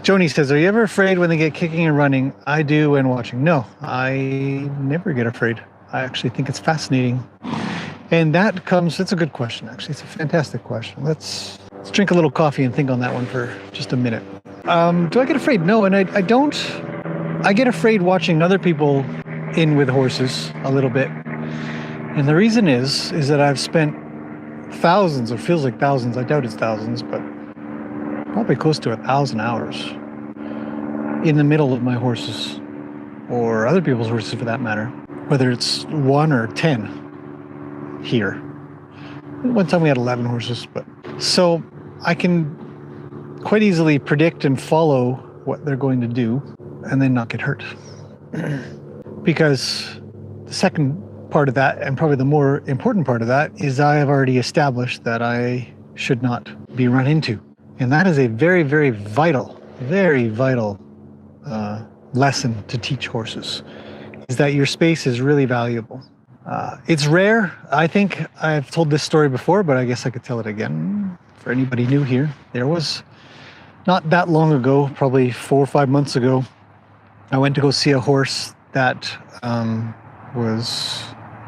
Joni says, are you ever afraid when they get kicking and running? I do when watching. No, I never get afraid. I actually think it's fascinating. And that's a good question, actually. It's a fantastic question. Let's drink a little coffee and think on that one for just a minute. Do I get afraid? No, and I don't. I get afraid watching other people in with horses a little bit. And the reason is that I've spent thousands, or feels like thousands, I doubt it's thousands, but probably close to 1,000 hours in the middle of my horses, or other people's horses for that matter, whether it's 1 or 10 here. One time we had 11 horses, but so I can quite easily predict and follow what they're going to do and then not get hurt. Because the second part of that, and probably the more important part of that, is I have already established that I should not be run into. And that is a very, very vital lesson to teach horses, is that your space is really valuable. It's rare. I think I've told this story before, but I guess I could tell it again for anybody new here. There was, not that long ago, probably 4 or 5 months ago, I went to go see a horse that was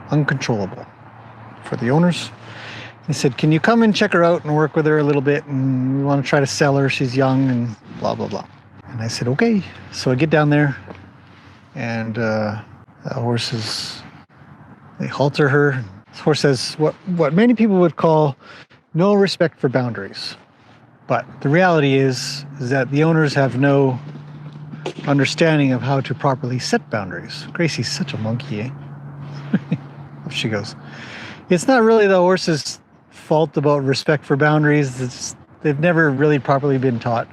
uncontrollable for the owners. They said, can you come and check her out and work with her a little bit? And we want to try to sell her. She's young and blah, blah, blah. And I said, okay. So I get down there and the horses, they halter her. This horse has what many people would call no respect for boundaries. But the reality is that the owners have no understanding of how to properly set boundaries. Gracie's such a monkey, eh? Off she goes. It's not really the horse's fault about respect for boundaries. They've never really properly been taught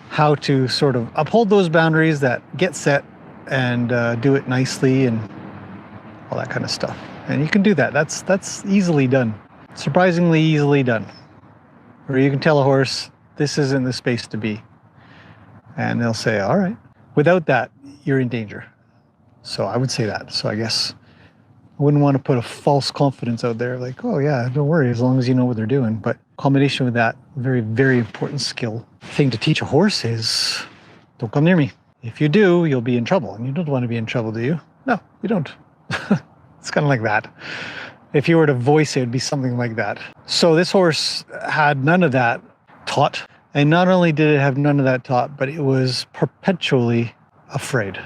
how to sort of uphold those boundaries that get set and do it nicely and all that kind of stuff. And you can do that. That's easily done. Surprisingly easily done. Or you can tell a horse, this isn't the space to be. And they'll say, all right. Without that, you're in danger. So I would say that. So I guess I wouldn't want to put a false confidence out there like, oh yeah, don't worry, as long as you know what they're doing. But combination with that, very, very important thing to teach a horse is don't come near me. If you do, you'll be in trouble. And you don't want to be in trouble, do you? No, you don't. It's kind of like that. If you were to voice it, it'd be something like that. So this horse had none of that taught. And not only did it have none of that taught, but it was perpetually afraid.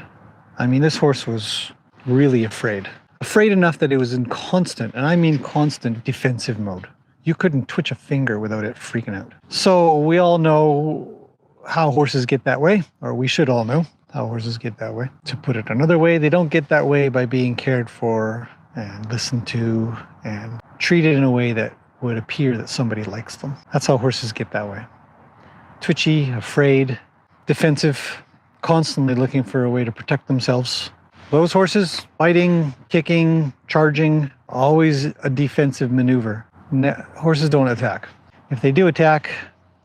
I mean, this horse was really afraid. Afraid enough that it was in constant, and I mean constant, defensive mode. You couldn't twitch a finger without it freaking out. So we all know how horses get that way, or we should all know how horses get that way. To put it another way, they don't get that way by being cared for and listened to and treated in a way that would appear that somebody likes them. That's how horses get that way. Twitchy, afraid, defensive, constantly looking for a way to protect themselves. Those horses, biting, kicking, charging, always a defensive maneuver. Horses don't attack. If they do attack,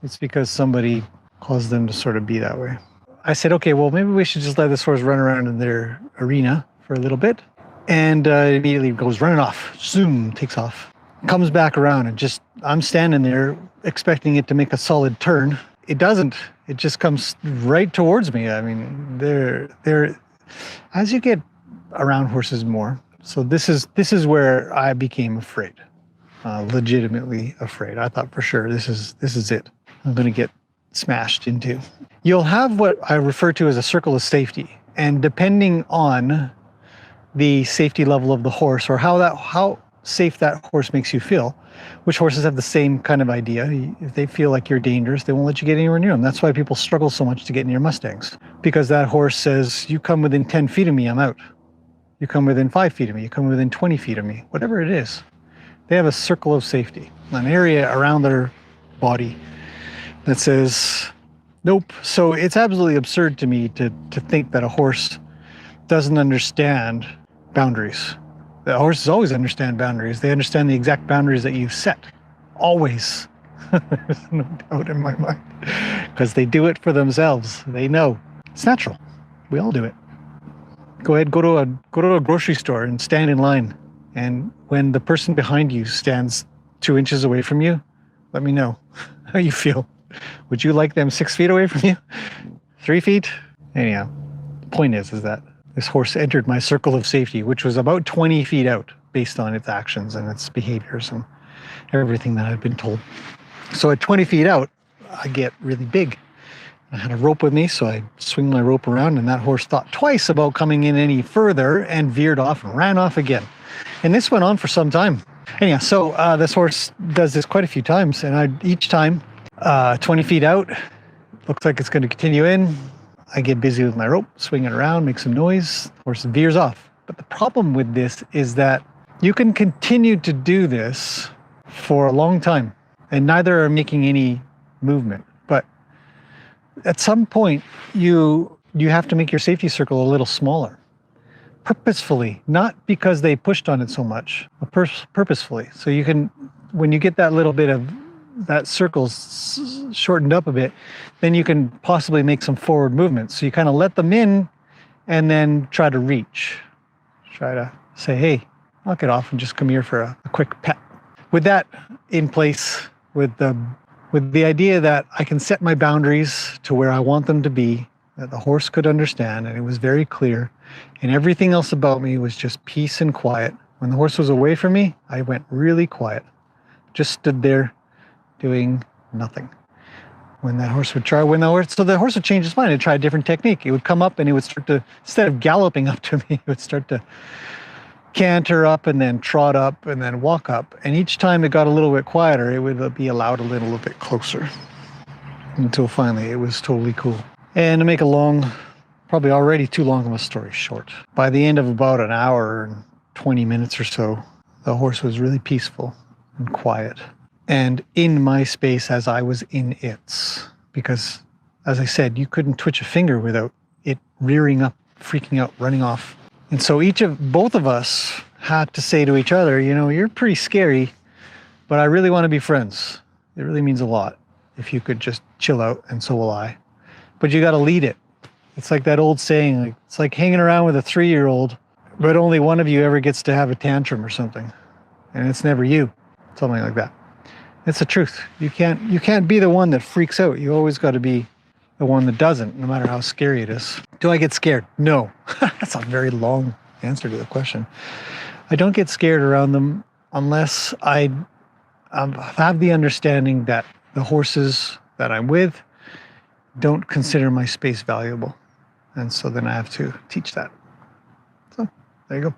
it's because somebody caused them to sort of be that way. I said, okay, well, maybe we should just let this horse run around in their arena for a little bit. And immediately goes running off. Zoom, takes off. Comes back around and just, I'm standing there expecting it to make a solid turn. It doesn't. It just comes right towards me. I mean, they're as you get around horses more. So this is where I became afraid, legitimately afraid. I thought for sure this is it. I'm going to get smashed into. You'll have what I refer to as a circle of safety, and depending on the safety level of the horse or how safe that horse makes you feel. Which horses have the same kind of idea. If they feel like you're dangerous, they won't let you get anywhere near them. That's why people struggle so much to get near Mustangs. Because that horse says, you come within 10 feet of me, I'm out. You come within 5 feet of me, you come within 20 feet of me, whatever it is. They have a circle of safety, an area around their body that says, nope. So it's absolutely absurd to me to think that a horse doesn't understand boundaries. The horses always understand boundaries. They understand the exact boundaries that you've set. Always. There's no doubt in my mind. Because they do it for themselves. They know. It's natural. We all do it. Go ahead, go to a grocery store and stand in line. And when the person behind you stands 2 inches away from you, let me know how you feel. Would you like them 6 feet away from you? 3 feet. Anyhow, the point is that this horse entered my circle of safety, which was about 20 feet out based on its actions and its behaviors and everything that I'd been told. So at 20 feet out, I get really big. I had a rope with me, so I swing my rope around, and that horse thought twice about coming in any further and veered off and ran off again. And this went on for some time. Anyhow, so this horse does this quite a few times, and each time, 20 feet out, looks like it's going to continue in. I get busy with my rope, swing it around, make some noise, horse veers off. But the problem with this is that you can continue to do this for a long time, and neither are making any movement. But at some point, you have to make your safety circle a little smaller, purposefully, not because they pushed on it so much, but purposefully. So you can, when you get that little bit of that circle shortened up a bit, then you can possibly make some forward movements. So you kind of let them in and then try to reach. Try to say, hey, knock it off and just come here for a quick pet. With that in place, with the idea that I can set my boundaries to where I want them to be, that the horse could understand, and it was very clear, and everything else about me was just peace and quiet. When the horse was away from me, I went really quiet. Just stood there doing nothing. When the horse would change his mind and try a different technique. It would come up and it would start to, instead of galloping up to me, it would start to canter up and then trot up and then walk up. And each time it got a little bit quieter, it would be allowed a little bit closer until finally it was totally cool. And to make a long, probably already too long of a story short, by the end of about an hour and 20 minutes or so, the horse was really peaceful and quiet and in my space as I was in its. Because, as I said, you couldn't twitch a finger without it rearing up, freaking out, running off. And so both of us had to say to each other, you know, you're pretty scary, but I really want to be friends. It really means a lot if you could just chill out, and so will I. But you got to lead it. It's like that old saying, like, it's like hanging around with a 3-year-old, but only one of you ever gets to have a tantrum or something. And it's never you, something like that. It's the truth. You can't be the one that freaks out. You always got to be the one that doesn't, no matter how scary it is. Do I get scared? No. That's a very long answer to the question. I don't get scared around them unless I have the understanding that the horses that I'm with don't consider my space valuable. And so then I have to teach that. So there you go.